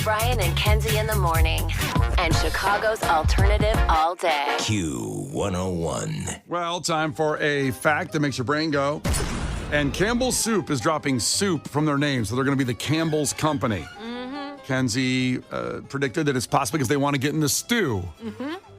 Brian and Kenzie in the morning. And Chicago's alternative all day. Q101. Well, time for a fact that makes your brain go. And Campbell's Soup is dropping soup from their name, so they're going to be the Campbell's Company. Kenzie predicted that it's possible because they want to get in the stew.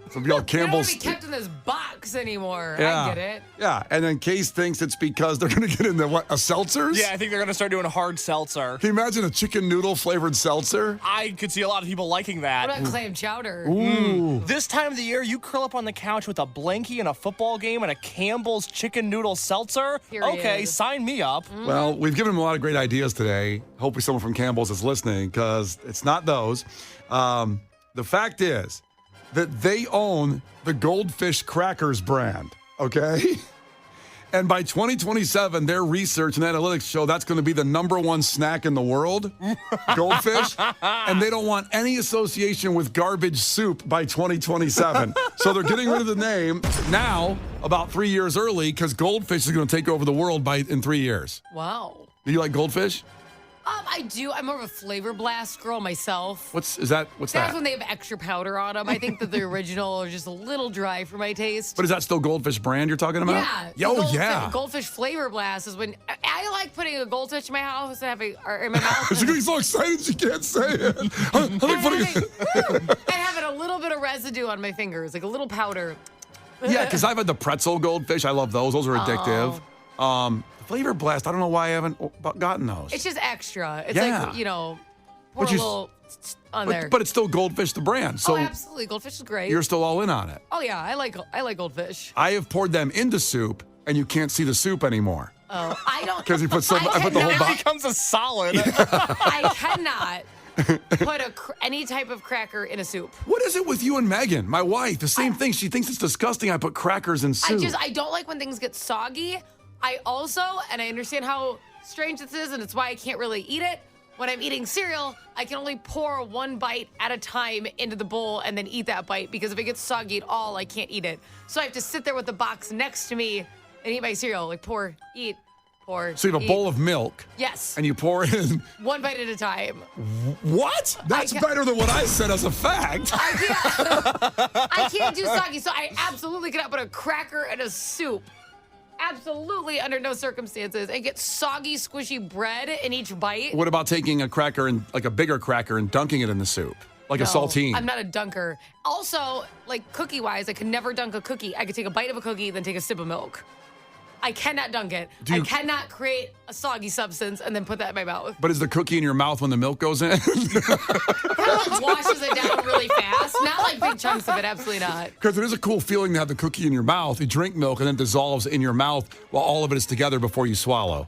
So it'll be all Campbell's. They don't want to be kept in this box anymore. Yeah. I get it. Yeah, and then Case thinks it's because they're going to get into what, a seltzers? Yeah, I think they're going to start doing a hard seltzer. Can you imagine a chicken noodle flavored seltzer? I could see a lot of people liking that. What about clam chowder? Ooh. This time of the year, you curl up on the couch with a blankie and a football game and a Campbell's chicken noodle seltzer? Period. Okay, sign me up. Well, we've given them a lot of great ideas today. Hopefully someone from Campbell's is listening because it's not those. The fact is that they own the Goldfish Crackers brand, okay? And by 2027, their research and analytics show that's going to be the number one snack in the world, goldfish. And they don't want any association with garbage soup by 2027. So they're getting rid of the name now, about 3 years early, because goldfish is going to take over the world in 3 years. Wow. Do you like goldfish? I do. I'm more of a flavor blast girl myself. What's That's that? when they have extra powder on them. I think that the original are just a little dry for my taste. But is that still Goldfish brand you're talking about? Yeah. Yeah. Goldfish flavor blast is when I like putting a goldfish in my house and or in my mouth. She's getting so excited she can't say it. I'm like putting and having a little bit of residue on my fingers, like a little powder. Yeah, because I've had the pretzel goldfish. I love those. Those are addictive. Flavor Blast, I don't know why I haven't gotten those. It's just extra. It's Yeah. like, pour a little on there. But it's still Goldfish the brand. So absolutely. Goldfish is great. you're still all in on it. Oh, yeah. I like goldfish. I have poured them into soup, and you can't see the soup anymore. Oh, I don't. Because you put I put the whole It box. becomes a solid. I cannot put any type of cracker in a soup. What is it with you and Megan, my wife? The same thing. She thinks it's disgusting I put crackers in soup. I don't like when things get soggy. I also, and I understand how strange this is, and it's why I can't really eat it. When I'm eating cereal, I can only pour one bite at a time into the bowl and then eat that bite, because if it gets soggy at all, I can't eat it. So I have to sit there with the box next to me and eat my cereal. Like pour, eat, pour. So you have a bowl of milk. Yes. And you pour in. One bite at a time. What? That's better than what I said as a fact. I can't do soggy, so I absolutely cannot put a cracker in a soup. Absolutely under no circumstances. And get soggy, squishy bread in each bite. What about taking a cracker and like a bigger cracker and dunking it in the soup? Like a saltine. I'm not a dunker. Also, like cookie-wise, I could never dunk a cookie. I could take a bite of a cookie, then take a sip of milk. I cannot dunk it. I cannot create a soggy substance and then put that in my mouth. But is the cookie in your mouth when the milk goes in? It kind of washes it down really fast. Not like big chunks of it, absolutely not. Because it is a cool feeling to have the cookie in your mouth. You drink milk and then it dissolves in your mouth while all of it is together before you swallow.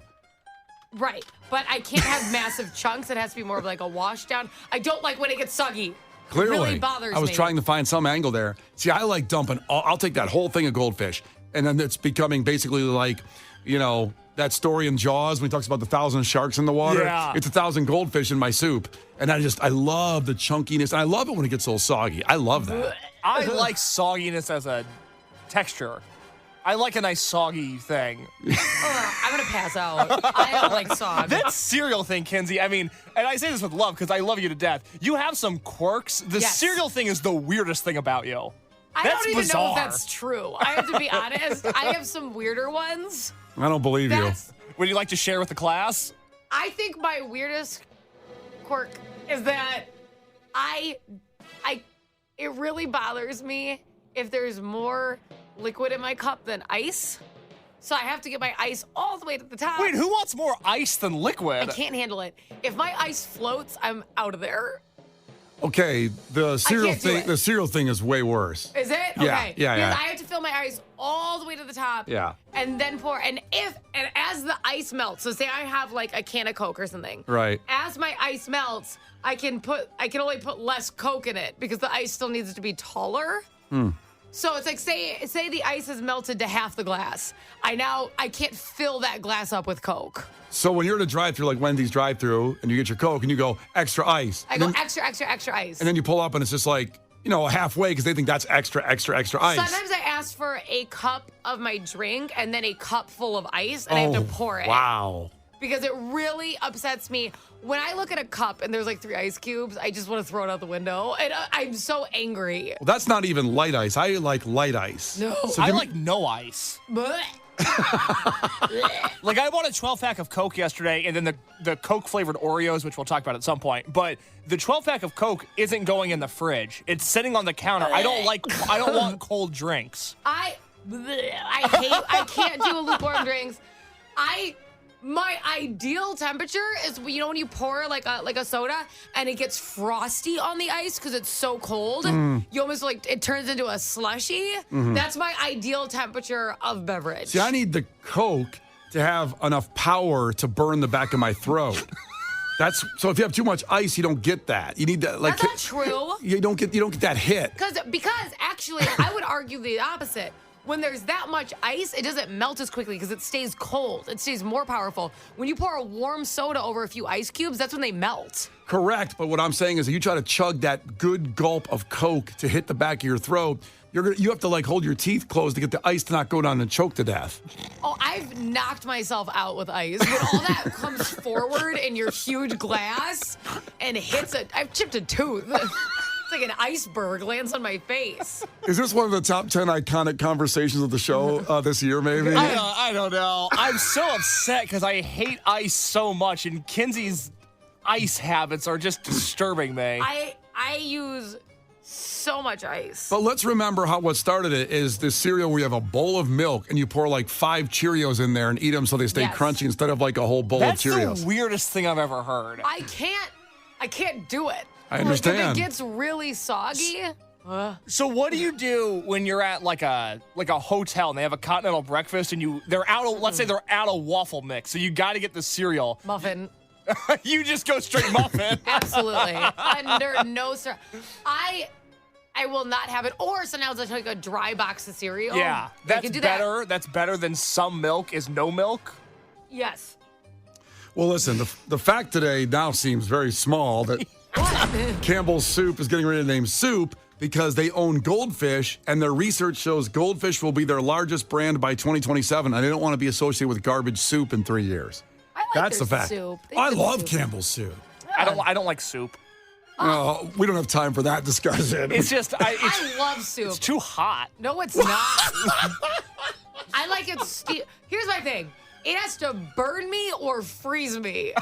Right. But I can't have massive chunks. It has to be more of like a wash down. I don't like when it gets soggy. Clearly. It really bothers me. I was trying to find some angle there. See, I like dumping. I'll take that whole thing of goldfish. And then it's becoming basically like, that story in Jaws when he talks about the 1,000 sharks in the water. Yeah. It's 1,000 goldfish in my soup. And I love the chunkiness. And I love it when it gets a little soggy. I love that. I like sogginess as a texture. I like a nice soggy thing. I'm going to pass out. I don't like sog. That cereal thing, Kenzie, I mean, and I say this with love because I love you to death. You have some quirks. The cereal thing is the weirdest thing about you. I That's don't even bizarre. know if that's true. I have to be honest. I have some weirder ones. I don't believe you. Would you like to share with the class? I think my weirdest quirk is that it really bothers me if there's more liquid in my cup than ice. So I have to get my ice all the way to the top. Wait, who wants more ice than liquid? I can't handle it. If my ice floats, I'm out of there. Okay, the cereal can't do thing. it. The cereal thing is way worse. Is it? Yeah, Okay. yeah. Because I have to fill my ice all the way to the top. Yeah. And then pour. And as the ice melts, so say I have like a can of Coke or something. Right. As my ice melts, I can only put less Coke in it because the ice still needs to be taller. So it's like say the ice has melted to half the glass. I can't fill that glass up with Coke. So when you're at a drive-thru, like Wendy's drive-thru, and you get your Coke and you go extra ice. I go extra ice. And then you pull up and it's just like, halfway because they think that's extra ice. Sometimes I ask for a cup of my drink and then a cup full of ice, and I have to pour it. Wow. because it really upsets me. When I look at a cup and there's like 3 ice cubes, I just want to throw it out the window. And I'm so angry. Well, that's not even light ice. I like light ice. No. So I give me- like no ice. Blech. Like, I bought a 12-pack of Coke yesterday, and then the Coke-flavored Oreos, which we'll talk about at some point. But the 12-pack of Coke isn't going in the fridge. It's sitting on the counter. I don't want cold drinks. I can't do lukewarm drinks. My ideal temperature is, you know, when you pour like a soda and it gets frosty on the ice because it's so cold. You almost it turns into a slushy. That's my ideal temperature of beverage. See, I need the Coke to have enough power to burn the back of my throat. So if you have too much ice, you don't get that. You need that. That's not true. You don't get that hit. Because actually, I would argue the opposite. When there's that much ice, it doesn't melt as quickly because it stays cold. It stays more powerful. When you pour a warm soda over a few ice cubes, that's when they melt. Correct, but what I'm saying is that you try to chug that good gulp of Coke to hit the back of your throat, you have to hold your teeth closed to get the ice to not go down and choke to death. Oh, I've knocked myself out with ice. When all that comes forward in your huge glass and hits I've chipped a tooth. It's like an iceberg lands on my face. Is this one of the top 10 iconic conversations of the show this year, maybe? I don't know. I'm so upset because I hate ice so much, and Kenzie's ice habits are just disturbing me. I use so much ice. But let's remember what started it is this cereal where you have a bowl of milk and you pour 5 Cheerios in there and eat them so they stay crunchy instead of a whole bowl That's of Cheerios. the weirdest thing I've ever heard. I can't do it. I understand. If it gets really soggy. So what do you do when you're at a hotel and they have a continental breakfast and let's say they're out of waffle mix, so you got to get the cereal. Muffin. You just go straight muffin. Absolutely. Under no sir. I will not have it. Or sometimes I take a dry box of cereal. Yeah, I that's can do better. That's better than some milk is no milk. Yes. Well, listen, the fact today now seems very small that Campbell's Soup is getting ready to name soup because they own Goldfish, and their research shows Goldfish will be their largest brand by 2027, and they don't want to be associated with garbage soup in 3 years. I like That's their the fact. soup. I love Campbell's Soup. I don't like soup. We don't have time for that discussion. It's just I love soup. it's too hot. No, it's not. I like it. Here's my thing. It has to burn me or freeze me.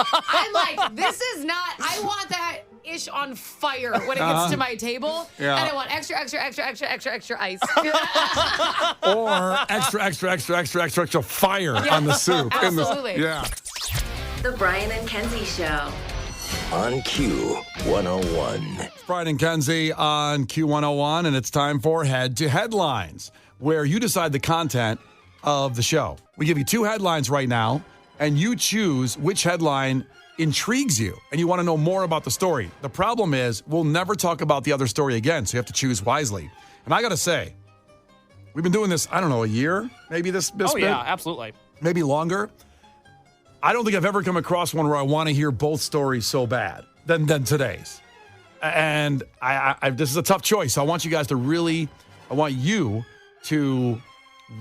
I'm like, this is not. I want that ish on fire when it gets to my table, Yeah. and I want extra ice. Or extra fire on the soup. Absolutely. Yeah. The Brian and Kenzie Show. On Q101. It's Brian and Kenzie on Q101, and it's time for Head to Headlines, where you decide the content of the show. We give you 2 headlines right now, and you choose which headline intrigues you, and you want to know more about the story. The problem is we'll never talk about the other story again, so you have to choose wisely. And I got to say, we've been doing this, I don't know, a year? Maybe this Oh bit? yeah, absolutely. Maybe longer. I don't think I've ever come across one where I want to hear both stories so bad than today's. And I this is a tough choice. So I want you guys to I want you to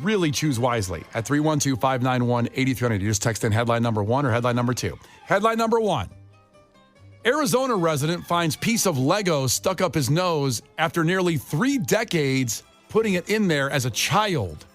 really choose wisely at 312-591-8300. You just text in headline number 1 or headline number 2. Headline number 1. Arizona resident finds piece of Lego stuck up his nose after nearly 3 decades putting it in there as a child.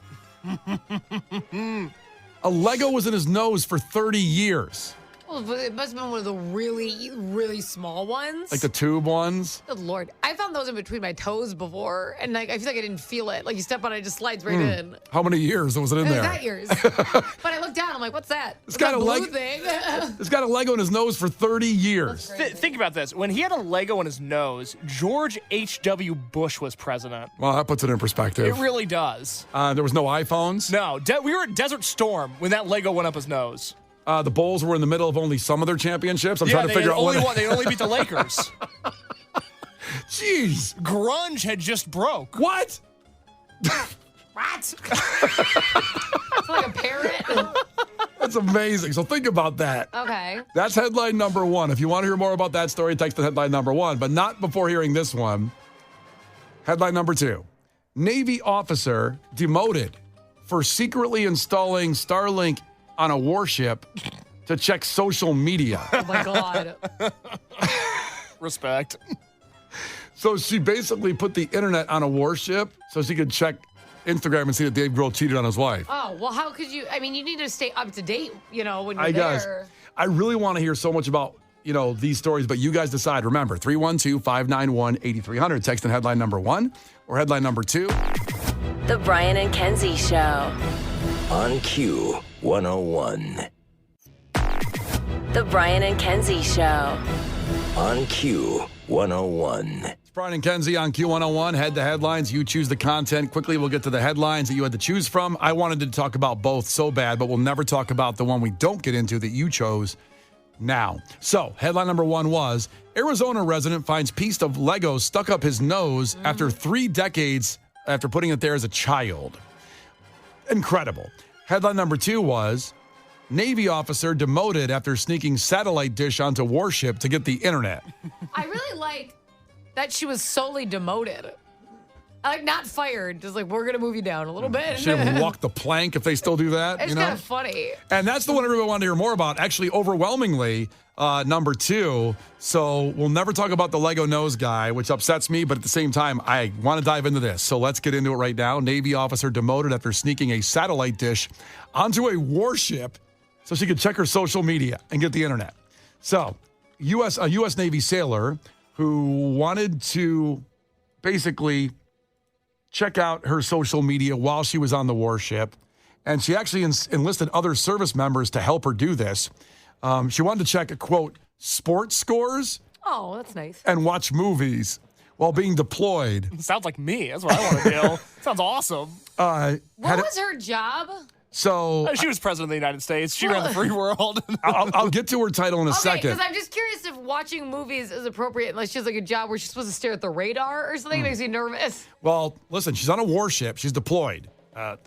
A Lego was in his nose for 30 years. Well, it must have been one of the really, really small ones. Like the tube ones? Good Lord. I found those in between my toes before, and I feel like I didn't feel it. Like you step on it, it just slides right in. How many years was it in It was there? that years. But I looked down, I'm like, what's that? It's got that a blue leg- thing. It's got a Lego in his nose for 30 years. Think about this. When he had a Lego in his nose, George H.W. Bush was president. Well, that puts it in perspective. It really does. There was no iPhones. No, we were at Desert Storm when that Lego went up his nose. The Bulls were in the middle of only some of their championships. I'm trying to figure out what. They only beat the Lakers. Jeez. Grunge had just broke. What? What? It's like a parrot. That's amazing. So think about that. Okay. That's headline number 1. If you want to hear more about that story, text the headline number 1, but not before hearing this one. Headline number 2. Navy officer demoted for secretly installing Starlink on a warship to check social media. Oh my God. Respect. So she basically put the internet on a warship so she could check Instagram and see that Dave Grohl cheated on his wife. Oh, well, how could you? I mean, you need to stay up to date, when you're I guess. there. I really want to hear so much about, these stories, but you guys decide. Remember, 312-591-8300. Text in headline number 1 or headline number 2. The Brian and Kenzie Show. On Q 101. The Brian and Kenzie Show. On Q 101. It's Brian and Kenzie on Q101. Head to headlines. You choose the content. Quickly, we'll get to the headlines that you had to choose from. I wanted to talk about both so bad, but we'll never talk about the one we don't get into that you chose now. So, headline number 1 was, Arizona resident finds piece of Lego stuck up his nose after 3 decades after putting it there as a child. Incredible. Headline number 2 was, Navy officer demoted after sneaking satellite dish onto warship to get the internet. I really like that she was solely demoted. Like, not fired. Just like, we're going to move you down a little bit. She didn't walk the plank if they still do that. It's kind of funny. And that's the one everyone wanted to hear more about. Actually, overwhelmingly, number 2. So we'll never talk about the Lego nose guy, which upsets me. But at the same time, I want to dive into this. So let's get into it right now. Navy officer demoted after sneaking a satellite dish onto a warship so she could check her social media and get the internet. So a U.S. Navy sailor who wanted to basically check out her social media while she was on the warship. And she actually enlisted other service members to help her do this. She wanted to check, quote, sports scores. Oh, that's nice. And watch movies while being deployed. Sounds like me. That's what I want to do. Sounds awesome. What was her job? So She was president of the United States. She ran the free world. I'll get to her title in a second. Because I'm just curious if watching movies is appropriate unless she has like a job where she's supposed to stare at the radar or something. It makes me nervous. Well, listen, she's on a warship. She's deployed.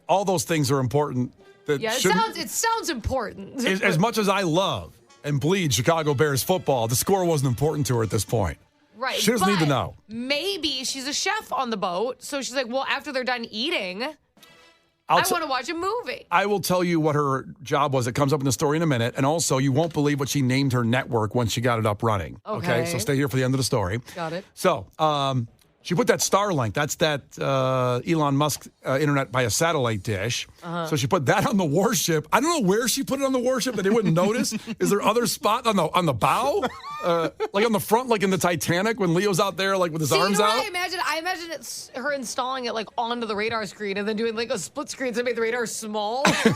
All those things are important. It sounds important. As much as I love and bleed Chicago Bears football, the score wasn't important to her at this point. Right. She doesn't need to know. Maybe she's a chef on the boat. So she's like, well, after they're done eating, I want to watch a movie. I will tell you what her job was. It comes up in the story in a minute. And also, you won't believe what she named her network when she got it up running. Okay? So stay here for the end of the story. Got it. So, she put that Starlink. That's that Elon Musk internet by a satellite dish. So she put that on the warship. I don't know where she put it on the warship that they wouldn't notice. Is there other spot on the bow, like on the front, like in the Titanic when Leo's out there, like with his arms out? I imagine it's her installing it like onto the radar screen and then doing like a split screen to make the radar small. That's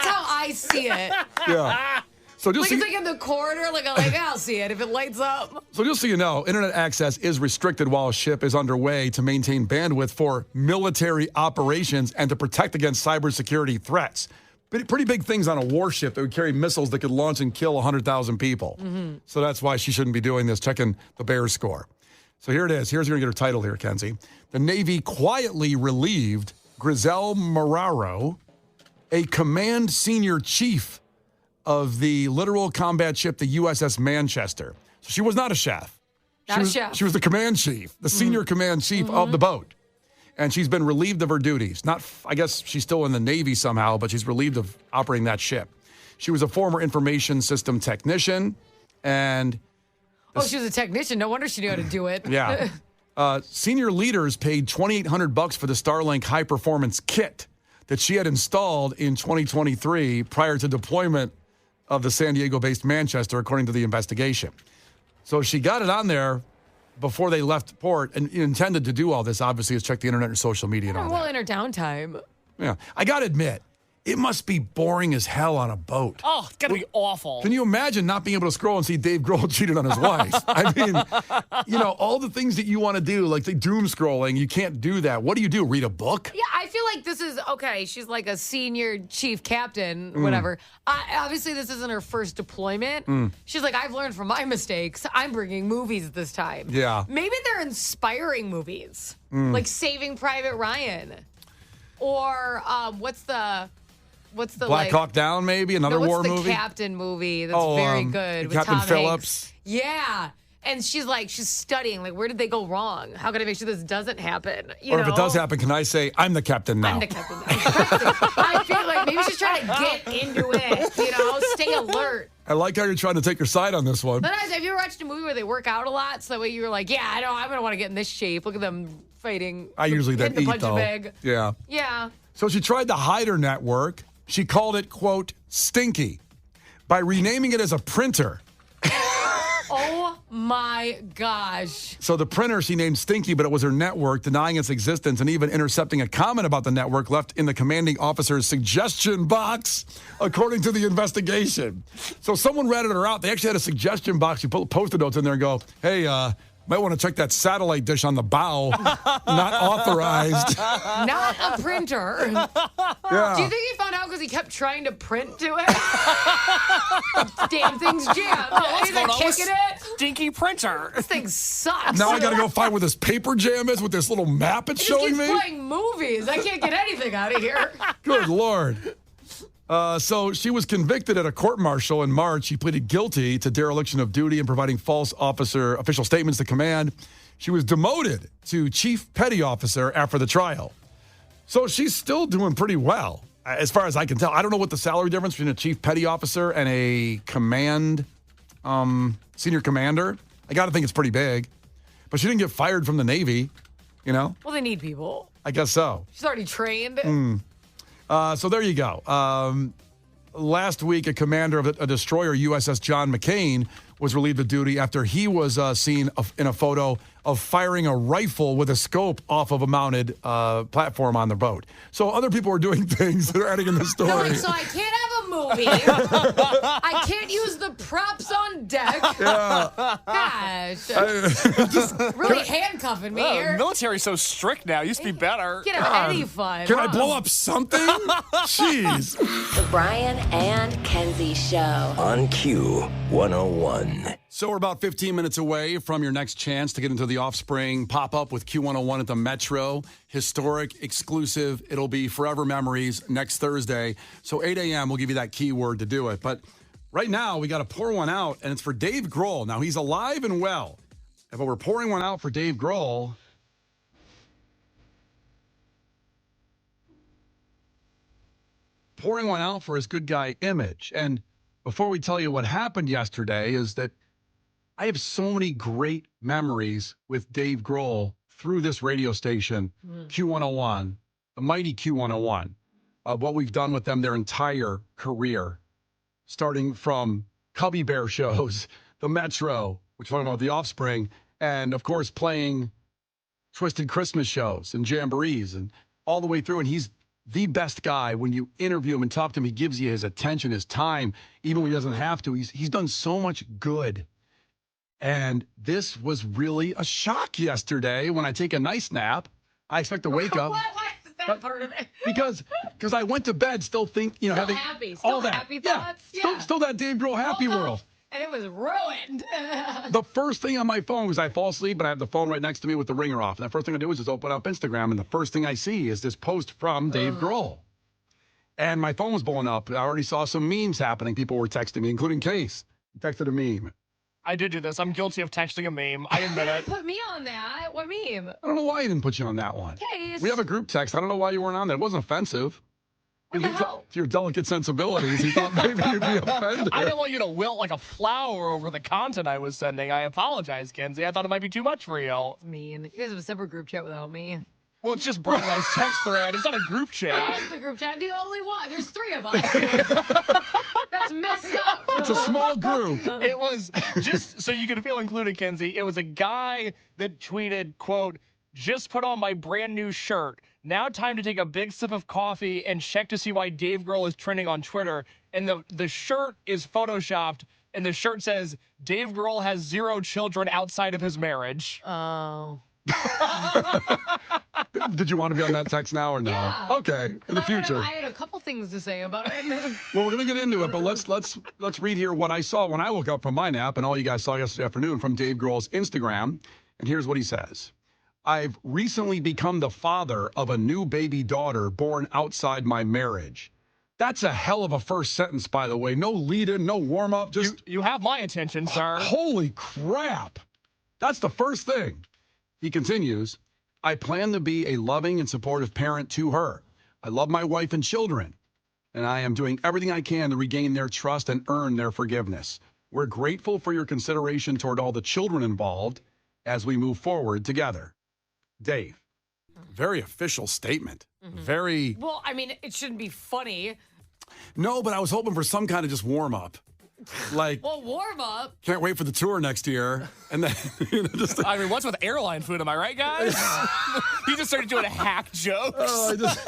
how I see it. Yeah. So just it's like in the corridor, I'll see it if it lights up. So just so you know, internet access is restricted while a ship is underway to maintain bandwidth for military operations and to protect against cybersecurity threats. Pretty big things on a warship that would carry missiles that could launch and kill 100,000 people. Mm-hmm. So that's why she shouldn't be doing this, checking the Bears score. So here it is. Here's you're going to get her title here, Kenzie. The Navy quietly relieved Griselle Marraro, a command senior chief of the littoral combat ship, the USS Manchester. So she was not a chef. She was the command chief, the senior command chief of the boat. And she's been relieved of her duties. I guess she's still in the Navy somehow, but she's relieved of operating that ship. She was a former information system technician. And she was a technician. No wonder she knew how to do it. Yeah. Senior leaders paid $2,800 for the Starlink high performance kit that she had installed in 2023 prior to deployment of the San Diego-based Manchester, according to the investigation. So she got it on there before they left port and intended to do all this, obviously, is check the internet and social media and all that. In her downtime. Yeah. I got to admit, it must be boring as hell on a boat. Oh, it's got to be awful. Can you imagine not being able to scroll and see Dave Grohl cheated on his wife? I mean, all the things that you want to do, like the doom scrolling, you can't do that. What do you do? Read a book? Yeah, I feel like this is, okay, she's like a senior chief captain, whatever. Obviously, this isn't her first deployment. She's like, I've learned from my mistakes. I'm bringing movies this time. Yeah. Maybe they're inspiring movies, like Saving Private Ryan. Or what's the Black Hawk Down, maybe? Another war movie? What's the Captain movie that's very good with Captain Tom Phillips? Hanks? Yeah. And she's studying. Like, where did they go wrong? How can I make sure this doesn't happen? You Or if know? it does happen, can I say, I'm the captain now? I'm the captain. I feel like maybe she's trying to get into it, stay alert. I like how you're trying to take your side on this one. Sometimes, have you ever watched a movie where they work out a lot? So that way you're like, yeah, I know, I'm going to want to get in this shape. Look at them fighting. I usually hitting then the eat, punching though. bag. Yeah. Yeah. So she tried to hide her network. She called it, quote, stinky, by renaming it as a printer. Oh, my gosh. So the printer she named Stinky, but it was her network, denying its existence and even intercepting a comment about the network left in the commanding officer's suggestion box, according to the investigation. So someone ratted her out. They actually had a suggestion box. You put Post-it notes in there and go, hey, might want to check that satellite dish on the bow. Not authorized. Not a printer. Yeah. Do you think he found out because he kept trying to print to it? Damn thing's jammed. He's like kicking it. Stinky printer. This thing sucks. Now I got to go find where this paper jam is with this little map it's It just showing keeps me. playing movies. I can't get anything out of here. Good Lord. So she was convicted at a court-martial in March. She pleaded guilty to dereliction of duty and providing false official statements to command. She was demoted to chief petty officer after the trial. So she's still doing pretty well, as far as I can tell. I don't know what the salary difference between a chief petty officer and a senior commander. I got to think it's pretty big. But she didn't get fired from the Navy, Well, they need people. I guess so. She's already trained. So there you go. Last week, a commander of a destroyer, USS John McCain, was relieved of duty after he was seen in a photo of firing a rifle with a scope off of a mounted platform on the boat. So other people were doing things that are adding in the story. They're like, so I can't have a movie. I can't use the props on deck. Yeah. Gosh. Really handcuffing me The here. military's so strict now. Used to be better. Can't have any fun. Can I blow up something? Jeez. The Brian and Kenzie Show. On Q 101. So we're about 15 minutes away from your next chance to get into the Offspring pop-up with Q101 at the Metro. Historic, exclusive. It'll be Forever Memories next Thursday. So 8 a.m., we'll give you that keyword to do it. But right now, we got to pour one out, and it's for Dave Grohl. Now, he's alive and well. But we're pouring one out for Dave Grohl. Pouring one out for his good guy image. And before we tell you what happened yesterday is that I have so many great memories with Dave Grohl through this radio station, Q101, the mighty Q101, of what we've done with them their entire career, starting from Cubby Bear shows, the Metro, which we're talking about the Offspring, and of course playing Twisted Christmas shows and jamborees and all the way through. And he's the best guy. When you interview him and talk to him, he gives you his attention, his time, even when he doesn't have to. He's done so much good. And this was really a shock yesterday when I take a nice nap. I expect to wake up. What is that part of it? Because I went to bed still having happy. all Still that. happy thoughts? Yeah. Still that Dave Grohl happy world. And it was ruined. The first thing on my phone was I fall asleep and I have the phone right next to me with the ringer off. And the first thing I do is just open up Instagram, and the first thing I see is this post from Dave Grohl. And my phone was blowing up. I already saw some memes happening. People were texting me, including Case. He texted a meme. I did do this. I'm guilty of texting a meme. I admit it. Put me on that. What meme? I don't know why he didn't put you on that one. Case. We have a group text. I don't know why you weren't on there. It wasn't offensive. What the hell? To your delicate sensibilities, he thought maybe you'd be offended. I didn't want you to wilt like a flower over the content I was sending. I apologize, Kenzie. I thought it might be too much for you. Mean. You guys have a separate group chat without me. Well, it's just Brian's text thread. It's not a group chat. That's the group chat. The only one. There's 3 of us. That's messed up. It's a small group. It was just so you could feel included, Kenzie. It was a guy that tweeted, quote, "Just put on my brand new shirt. Now time to take a big sip of coffee and check to see why Dave Grohl is trending on Twitter." And the shirt is photoshopped, and the shirt says, "Dave Grohl has 0 children outside of his marriage." Oh. Did you want to be on that text now or no? Yeah. Okay, in the future. I had a couple things to say about it. Well, we're gonna get into it, but let's read here what I saw when I woke up from my nap, and all you guys saw yesterday afternoon from Dave Grohl's Instagram. And here's what he says: "I've recently become the father of a new baby daughter born outside my marriage." That's a hell of a first sentence, by the way. No lead-in, no warm-up. Just You have my attention, sir. holy crap! That's the first thing. He continues, I plan to be a loving and supportive parent to her. I love my wife and children, and I am doing everything I can to regain their trust and earn their forgiveness. We're grateful for your consideration toward all the children involved as we move forward together. Dave. Very official statement. Very. Well, I mean, it shouldn't be funny. No, but I was hoping for some kind of just warm up. Like, Well, warm up. can't wait for the tour next year. And then, just. I mean, what's with airline food? Am I right, guys? He just started doing hack jokes.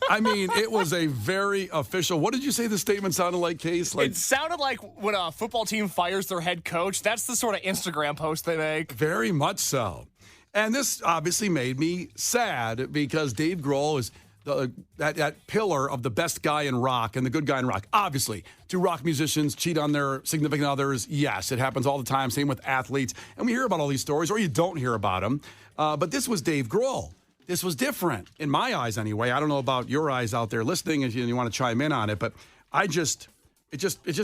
I mean, it was a very official. What did you say the statement sounded like, Case? Like, It sounded like when a football team fires their head coach, that's the sort of Instagram post they make. very much so. And this obviously made me sad because Dave Grohl is that pillar of the best guy in rock and the good guy in rock. Obviously, do rock musicians cheat on their significant others? Yes, it happens all the time. Same with athletes. And we hear about all these stories, or you don't hear about them. But this was Dave Grohl. This was different, in my eyes anyway. I don't know about your eyes out there listening if you want to chime in on it, but it just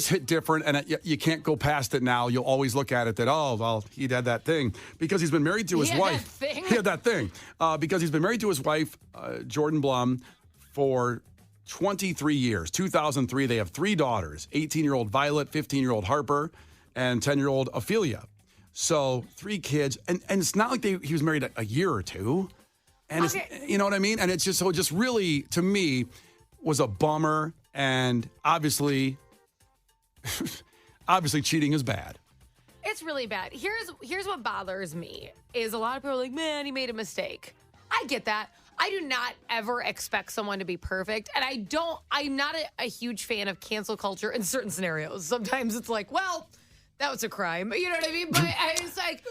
hit different, and you can't go past it now. You'll always look at it that, oh, well, he had that thing. Because he's been married to his wife. He had that thing. Because he's been married to his wife, Jordan Blum, for 23 years. 2003, they have 3 daughters, 18-year-old Violet, 15-year-old Harper, and 10-year-old Ophelia. So 3 kids. And it's not like he was married a year or two. And it's, you know what I mean? And it's just, so it just really, to me, was a bummer. And obviously cheating is bad. It's really bad. Here's what bothers me is a lot of people are like, man, he made a mistake. I get that. I do not ever expect someone to be perfect. And I'm not a huge fan of cancel culture in certain scenarios. Sometimes it's like, well, that was a crime. You know what I mean? But it's like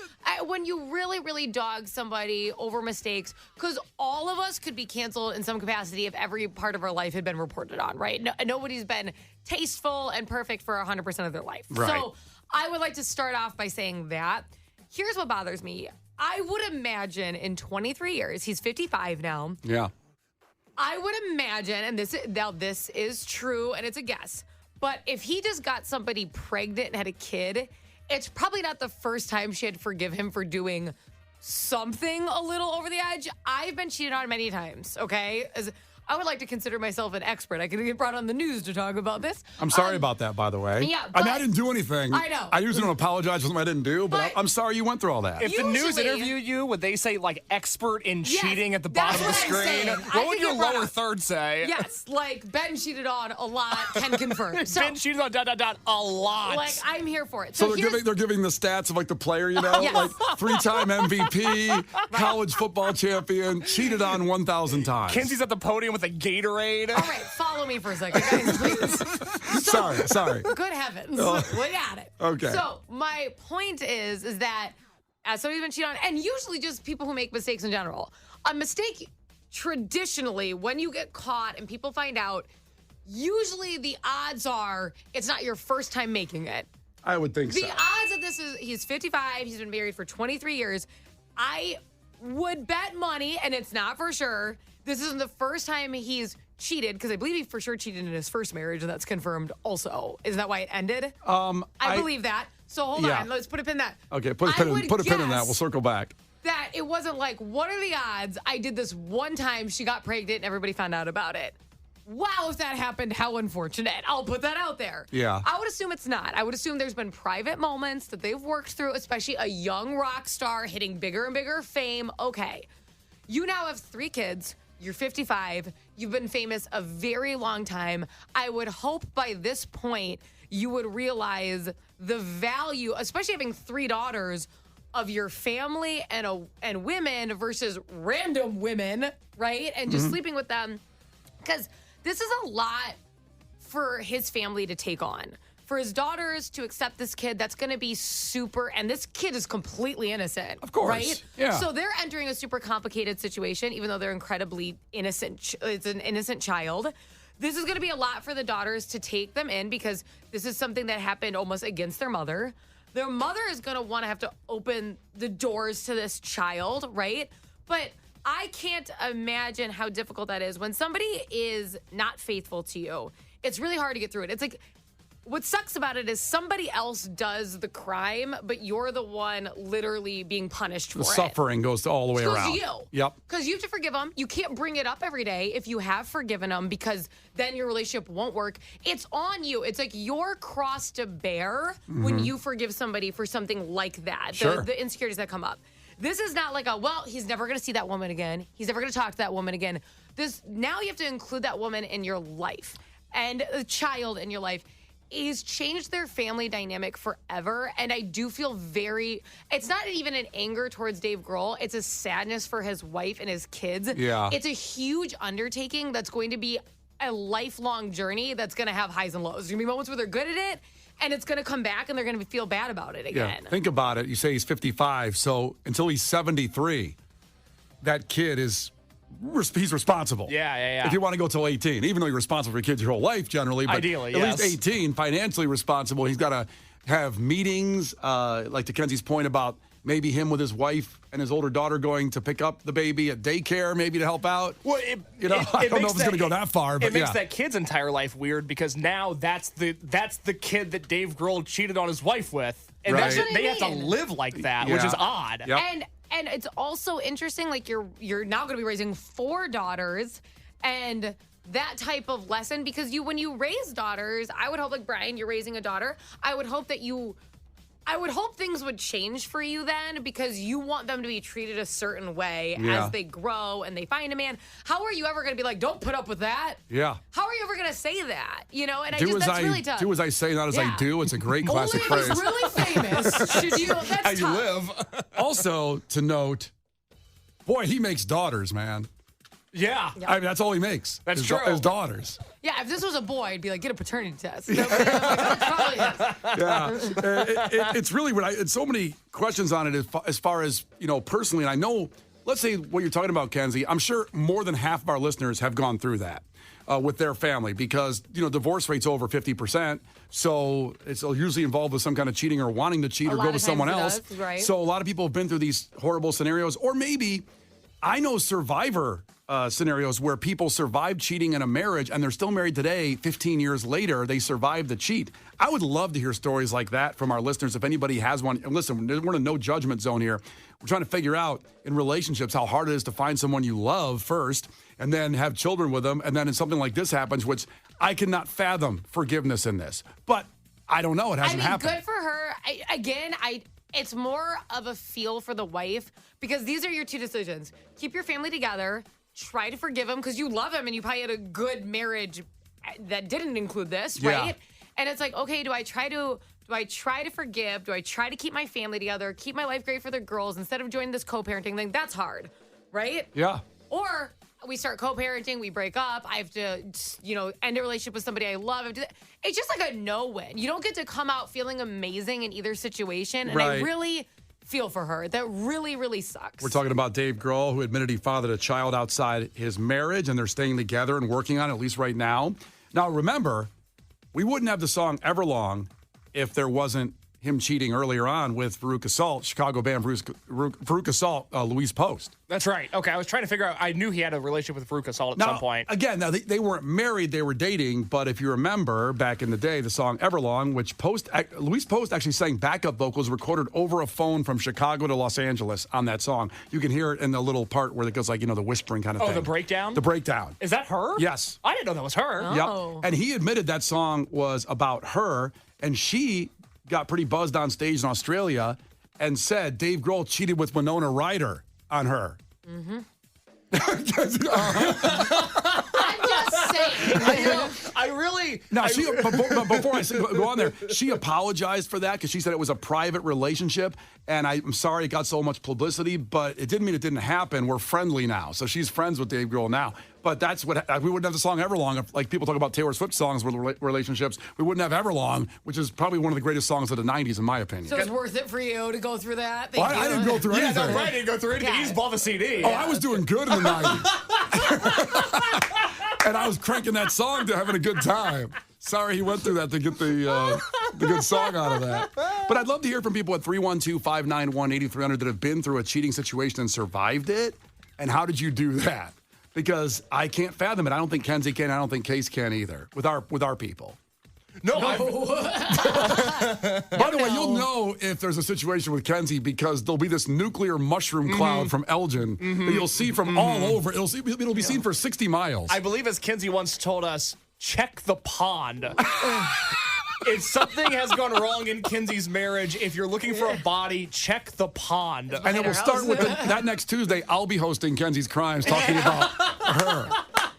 when you really, really dog somebody over mistakes, because all of us could be canceled in some capacity if every part of our life had been reported on, right? Nobody's been tasteful and perfect for 100% of their life. Right. So I would like to start off by saying that. Here's what bothers me. I would imagine in 23 years, he's 55 now. Yeah. I would imagine, and this is true, and it's a guess, but if he just got somebody pregnant and had a kid, it's probably not the first time she'd forgive him for doing something a little over the edge. I've been cheated on many times, okay? I would like to consider myself an expert. I could get brought on the news to talk about this. I'm sorry about that, by the way. Yeah, I mean, I didn't do anything. I know. I usually don't apologize for something I didn't do, but But- I'm sorry you went through all that. If the news Usually- interviewed you, would they say, like, expert in Yes, cheating at the that's bottom of the what I'm screen? saying. I What would could your get brought lower up. third say? Yes, like Ben cheated on a lot, can confirm. So, Ben cheated on ... a lot. like, I'm here for it. So here's- they're giving the stats of like the player, you know, Yes. like 3-time MVP, college football champion, cheated on 1,000 times. Kenzie's at the podium with a Gatorade. All right, follow me for a second, guys, please. Sorry. Good heavens. We got it. Okay. So my point is that as somebody's been cheated on, and usually just people who make mistakes in general, a mistake traditionally, when you get caught and people find out, usually the odds are it's not your first time making it. I would think The so. odds of this is he's 55, he's been married for 23 years. I would bet money, and it's not for sure, this isn't the first time he's cheated, because I believe he for sure cheated in his first marriage, and that's confirmed also. Isn't that why it ended? I believe that. So hold Yeah. on, let's put a pin in that. Okay, put a pin in that. We'll circle back. That it wasn't like, what are the odds I did this one time, she got pregnant, and everybody found out about it. Wow, if that happened, how unfortunate. I'll put that out there. Yeah. I would assume it's not. I would assume there's been private moments that they've worked through, especially a young rock star hitting bigger and bigger fame. Okay. You now have 3 kids. You're 55. You've been famous a very long time. I would hope by this point you would realize the value, especially having 3 daughters, of your family and women versus random women, right? And just sleeping with them. Because this is a lot for his family to take on. For his daughters to accept this kid, that's going to be super, and this kid is completely innocent. Of course, right? yeah. So they're entering a super complicated situation, even though they're incredibly innocent. It's an innocent child. This is going to be a lot for the daughters to take them in, because this is something that happened almost against their mother. Their mother is going to want to have to open the doors to this child, right? But I can't imagine how difficult that is when somebody is not faithful to you. It's really hard to get through it. It's like what sucks about it is somebody else does the crime, but you're the one literally being punished for The it. suffering goes all the way It goes around. to you. Yep. Because you have to forgive them. You can't bring it up every day if you have forgiven them, because then your relationship won't work. It's on you. It's like your cross to bear when you forgive somebody for something like that. Sure. The insecurities that come up. This is not like he's never going to see that woman again. He's never going to talk to that woman again. Now you have to include that woman in your life and a child in your life. He's changed their family dynamic forever. And I do feel it's not even an anger towards Dave Grohl. It's a sadness for his wife and his kids. Yeah. It's a huge undertaking that's going to be a lifelong journey that's going to have highs and lows. There's going to be moments where they're good at it, and it's going to come back and they're going to feel bad about it again. Yeah. Think about it. You say he's 55, so until he's 73, that kid he's responsible. Yeah. If you want to go till 18, even though you're responsible for your kids your whole life generally, but Ideally, at yes. least 18, financially responsible. He's got to have meetings, like to Kenzie's point about maybe him with his wife and his older daughter going to pick up the baby at daycare, maybe to help out. Well, I don't know if it's going to go that far, but it makes that kid's entire life weird, because now that's the kid that Dave Grohl cheated on his wife with, and Right. they have to mean. live like that, which Yeah. is odd. Yep. And it's also interesting, like you're now going to be raising 4 daughters, and that type of lesson, because when you raise daughters, I would hope, like Brian, you're raising a daughter. I would hope things would change for you then, because you want them to be treated a certain way Yeah. as they grow and they find a man. How are you ever going to be like, don't put up with that? Yeah. How are you ever going to say that? And That's really tough. Do as I say, not as I Yeah. do. It's a great classic Only if phrase. he's really famous should you. That's How you tough. live. Also, to note, boy, he makes daughters, man. Yeah. I mean, that's all he makes. That's his true. His daughters. Yeah, if this was a boy, I'd be like, get a paternity test. Nobody- probably is. Yeah. It's really it's so many questions on it as far as, personally. And I know, let's say what you're talking about, Kenzie, I'm sure more than half of our listeners have gone through that with their family, because, divorce rate's over 50%. So it's usually involved with some kind of cheating or wanting to cheat A or lot go of with someone times else. it does, right. So a lot of people have been through these horrible scenarios, or maybe I know survivor scenarios where people survived cheating in a marriage and they're still married today. 15 years later, they survived the cheat. I would love to hear stories like that from our listeners. If anybody has one, and listen, we're in a no judgment zone here. We're trying to figure out in relationships how hard it is to find someone you love first and then have children with them. And then something like this happens, which I cannot fathom forgiveness in this. But I don't know. It hasn't happened. Good for her. It's more of a feel for the wife, because these are your 2 decisions. Keep your family together. Try to forgive him because you love him and you probably had a good marriage that didn't include this, right? Yeah. And it's like, okay, do I try to forgive? Do I try to keep my family together, keep my life great for the girls instead of joining this co-parenting thing? That's hard, right? Yeah. Or we start co-parenting, we break up, I have to, end a relationship with somebody I love. It's just like a no-win. You don't get to come out feeling amazing in either situation. And I Right. really feel for her. That really, really sucks. We're talking about Dave Grohl, who admitted he fathered a child outside his marriage, and they're staying together and working on it, at least right now. Now, remember, we wouldn't have the song Everlong if there wasn't him cheating earlier on with Veruca Salt, Chicago band Veruca Salt, Louise Post. That's right. Okay, I was trying to figure out. I knew he had a relationship with Veruca Salt at some point. Again, now they weren't married, they were dating, but if you remember back in the day, the song Everlong, which Louise Post actually sang backup vocals recorded over a phone from Chicago to Los Angeles on that song. You can hear it in the little part where it goes like, the whispering kind of thing. Oh, the breakdown? The breakdown. Is that her? Yes. I didn't know that was her. Oh. Yep. And he admitted that song was about her, and she got pretty buzzed on stage in Australia and said Dave Grohl cheated with Winona Ryder on her. Mm-hmm. Uh-huh. I'm just saying. I really. Now, but before I go on there, she apologized for that because she said it was a private relationship. And I'm sorry it got so much publicity, but it didn't mean it didn't happen. We're friendly now. So she's friends with Dave Grohl now. But that's what we wouldn't have the song Everlong. If, like people talk about Taylor Swift songs with relationships, we wouldn't have Everlong, which is probably one of the greatest songs of the 90s, in my opinion. So it's worth it for you to go through that? Well, I didn't go through Yeah, anything. no, Brian didn't go through anything. Yeah. He's bought the CD. Oh, I was doing good in the 90s. And I was cranking that song to having a good time. Sorry he went through that to get the good song out of that. But I'd love to hear from people at 312-591-8300 that have been through a cheating situation and survived it. And how did you do that? Because I can't fathom it. I don't think Kenzie can. I don't think Case can either with our people. No, By the way, you'll know if there's a situation with Kenzie because there'll be this nuclear mushroom cloud from Elgin that you'll see from all over. It'll be seen for 60 miles. I believe, as Kenzie once told us, check the pond. If something has gone wrong in Kenzie's marriage, if you're looking for a body, check the pond. And then we'll start with that next Tuesday. I'll be hosting Kenzie's Crimes, talking about her.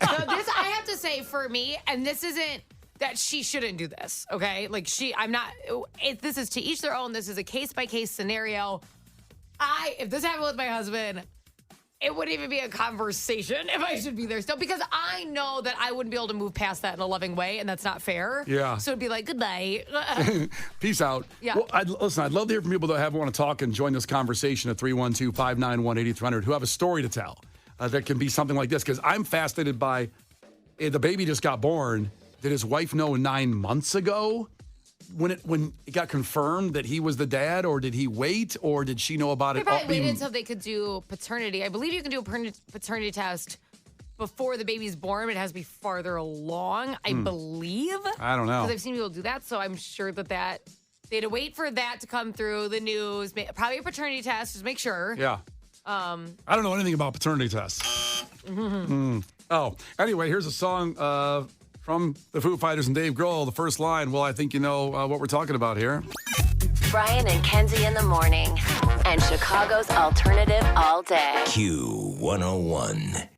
So this, I have to say, for me, and this isn't that she shouldn't do this, okay? Like, this is to each their own. This is a case-by-case scenario. If this happened with my husband, it wouldn't even be a conversation if I should be there still, because I know that I wouldn't be able to move past that in a loving way, and that's not fair. Yeah. So it'd be like, good night. Peace out. Yeah. Well, I'd love to hear from people that want to talk and join this conversation at 312-591-8300 who have a story to tell that can be something like this, because I'm fascinated by the baby just got born. Did his wife know 9 months ago when it got confirmed that he was the dad, or did he wait, or did she know about They it? probably waited until they could do paternity. I believe you can do a paternity test before the baby's born. It has to be farther along, I believe. I don't know. Because I've seen people do that, so I'm sure that they had to wait for that to come through the news. Probably a paternity test, just make sure. Yeah. I don't know anything about paternity tests. Oh, anyway, here's a song from the Foo Fighters and Dave Grohl. The first line, well, I think you know what we're talking about here. Brian and Kenzie in the morning. And Chicago's alternative all day. Q101.